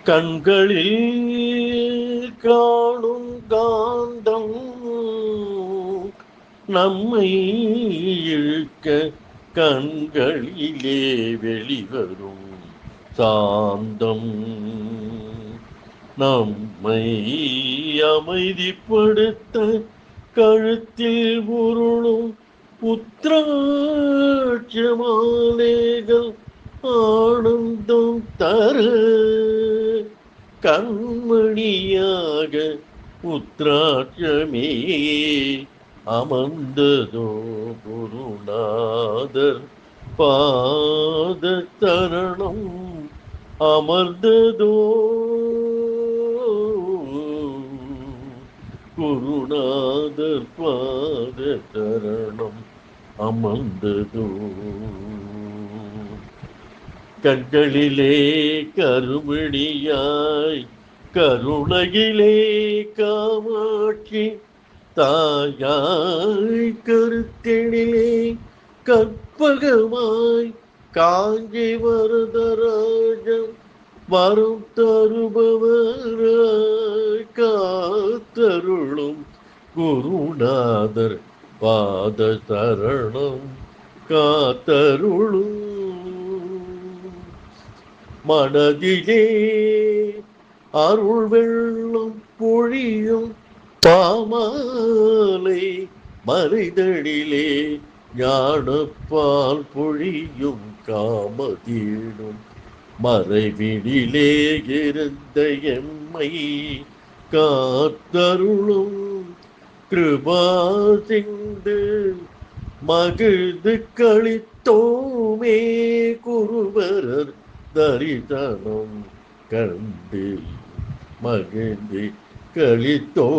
கண்களில் காணும் காந்தம் நம்மை இழுக்க கண்களிலே வெளிவரும் சாந்தம் நம்மை அமைதிப்படுத்த கழுத்தில் உருளும் உத்ராட்சமாலைகள் ஆனந்தம் தர கண்மணியாக உத்ராட்சமே அமர்ந்ததோ குருநாதர் பாத தரணம் அமர்ந்ததோ குருநாதர் பாத தரணம் அமர்ந்ததோ. கண்களிலே கருமணியாய் கருணையிலே காமாட்சி தாயாய் கருத்தெழிலே கற்பகமாய் காஞ்சி வரதராஜம் வரும் தருபவராய் காத்தருளும் குருநாதர் பாத சரணம் காத்தருளும். மனதிலே அருள் வெள்ளம் பொழியும் பாமாலை மறைதழிலே ஞானப்பால் பொழியும் காமதீடும் மறைவிடிலே இருந்த எம்மை காத்தருளும் கிருபா சிந்து மகிழ்ந்து களித்தோமே குருவரர் தரிசனம் கண்டு மகிழ்ந்து களித்தோ.